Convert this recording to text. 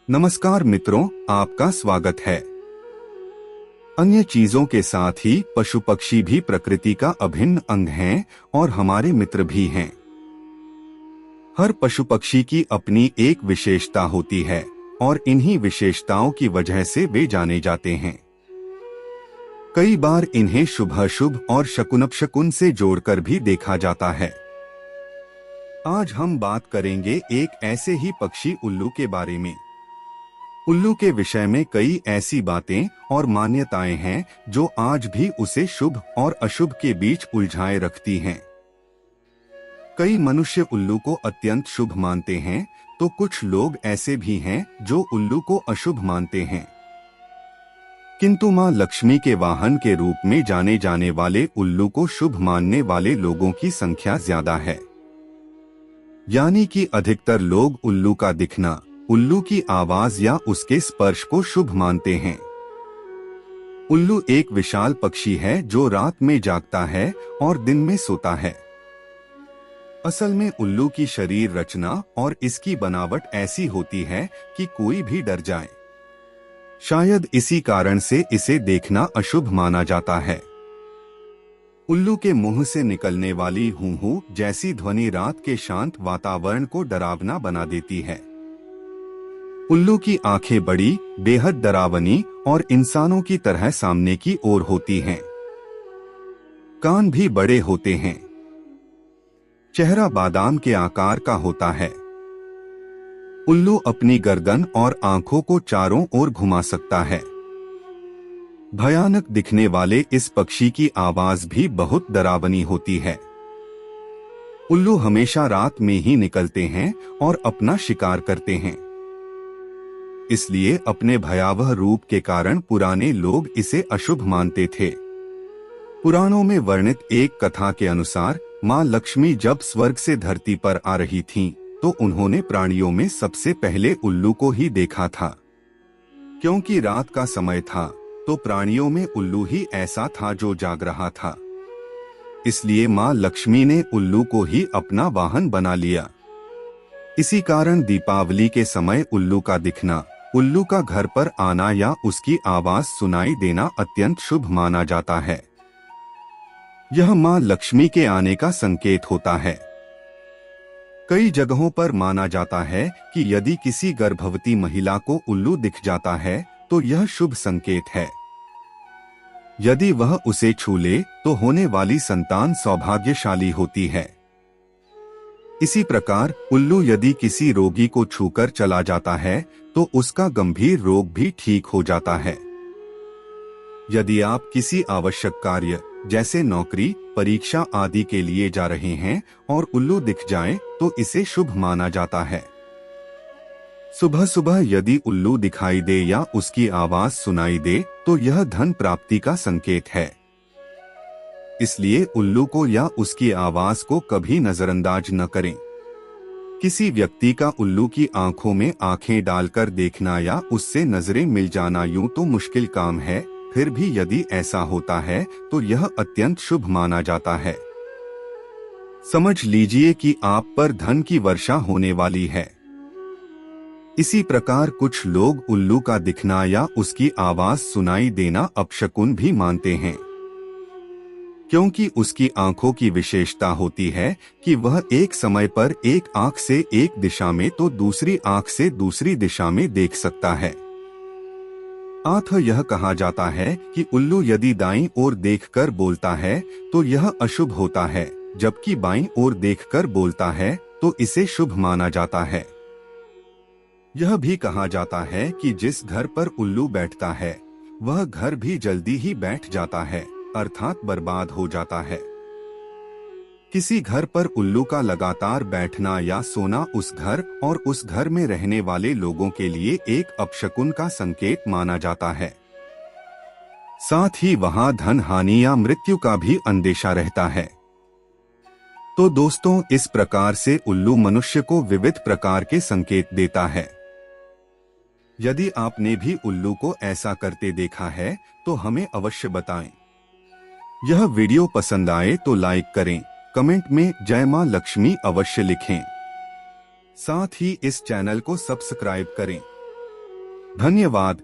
नमस्कार मित्रों, आपका स्वागत है। अन्य चीजों के साथ ही पशु पक्षी भी प्रकृति का अभिन्न अंग हैं और हमारे मित्र भी हैं। हर पशु पक्षी की अपनी एक विशेषता होती है और इन्हीं विशेषताओं की वजह से वे जाने जाते हैं। कई बार इन्हें शुभ और शकुन से जोड़कर भी देखा जाता है। आज हम बात करेंगे एक ऐसे ही पक्षी उल्लू के बारे में। उल्लू के विषय में कई ऐसी बातें और मान्यताएं हैं जो आज भी उसे शुभ और अशुभ के बीच उलझाए रखती हैं। कई मनुष्य उल्लू को अत्यंत शुभ मानते हैं, तो कुछ लोग ऐसे भी हैं जो उल्लू को अशुभ मानते हैं। किंतु मां लक्ष्मी के वाहन के रूप में जाने जाने वाले उल्लू को शुभ मानने वाले लोगों की संख्या ज्यादा है। यानी कि अधिकतर लोग उल्लू का दिखना, उल्लू की आवाज या उसके स्पर्श को शुभ मानते हैं। उल्लू एक विशाल पक्षी है जो रात में जागता है और दिन में सोता है। असल में उल्लू की शरीर रचना और इसकी बनावट ऐसी होती है कि कोई भी डर जाए। शायद इसी कारण से इसे देखना अशुभ माना जाता है। उल्लू के मुंह से निकलने वाली हूं हूं जैसी ध्वनि रात के शांत वातावरण को डरावना बना देती है। उल्लू की आंखें बड़ी, बेहद डरावनी और इंसानों की तरह सामने की ओर होती हैं। कान भी बड़े होते हैं। चेहरा बादाम के आकार का होता है। उल्लू अपनी गर्दन और आंखों को चारों ओर घुमा सकता है। भयानक दिखने वाले इस पक्षी की आवाज भी बहुत डरावनी होती है। उल्लू हमेशा रात में ही निकलते हैं और अपना शिकार करते हैं। इसलिए अपने भयावह रूप के कारण पुराने लोग इसे अशुभ मानते थे। पुराणों में वर्णित एक कथा के अनुसार मां लक्ष्मी जब स्वर्ग से धरती पर आ रही थीं, तो उन्होंने प्राणियों में सबसे पहले उल्लू को ही देखा था। क्योंकि रात का समय था, तो प्राणियों में उल्लू ही ऐसा था जो जाग रहा था। इसलिए मां लक्ष्मी ने उल्लू को ही अपना वाहन बना लिया। इसी कारण दीपावली के समय उल्लू का दिखना, उल्लू का घर पर आना या उसकी आवाज सुनाई देना अत्यंत शुभ माना जाता है। यह मां लक्ष्मी के आने का संकेत होता है। कई जगहों पर माना जाता है कि यदि किसी गर्भवती महिला को उल्लू दिख जाता है तो यह शुभ संकेत है। यदि वह उसे छू ले तो होने वाली संतान सौभाग्यशाली होती है। इसी प्रकार उल्लू यदि किसी रोगी को छूकर चला जाता है तो उसका गंभीर रोग भी ठीक हो जाता है। यदि आप किसी आवश्यक कार्य जैसे नौकरी, परीक्षा आदि के लिए जा रहे हैं और उल्लू दिख जाए तो इसे शुभ माना जाता है। सुबह सुबह यदि उल्लू दिखाई दे या उसकी आवाज सुनाई दे तो यह धन प्राप्ति का संकेत है। इसलिए उल्लू को या उसकी आवाज को कभी नजरअंदाज न करें। किसी व्यक्ति का उल्लू की आंखों में आंखें डालकर देखना या उससे नजरें मिल जाना यूं तो मुश्किल काम है, फिर भी यदि ऐसा होता है तो यह अत्यंत शुभ माना जाता है। समझ लीजिए कि आप पर धन की वर्षा होने वाली है। इसी प्रकार कुछ लोग उल्लू का दिखना या उसकी आवाज सुनाई देना अपशकुन भी मानते हैं, क्योंकि उसकी आंखों की विशेषता होती है कि वह एक समय पर एक आंख से एक दिशा में तो दूसरी आंख से दूसरी दिशा में देख सकता है। अतः यह कहा जाता है कि उल्लू यदि दाईं ओर देखकर बोलता है तो यह अशुभ होता है, जबकि बाईं ओर देखकर बोलता है तो इसे शुभ माना जाता है। यह भी कहा जाता है कि जिस घर पर उल्लू बैठता है वह घर भी जल्दी ही बैठ जाता है, अर्थात बर्बाद हो जाता है। किसी घर पर उल्लू का लगातार बैठना या सोना उस घर और उस घर में रहने वाले लोगों के लिए एक अपशकुन का संकेत माना जाता है। साथ ही वहां धन हानि या मृत्यु का भी अंदेशा रहता है। तो दोस्तों, इस प्रकार से उल्लू मनुष्य को विविध प्रकार के संकेत देता है। यदि आपने भी उल्लू को ऐसा करते देखा है तो हमें अवश्य बताएं। यह वीडियो पसंद आए तो लाइक करें, कमेंट में जय मां लक्ष्मी अवश्य लिखें। साथ ही इस चैनल को सब्सक्राइब करें। धन्यवाद।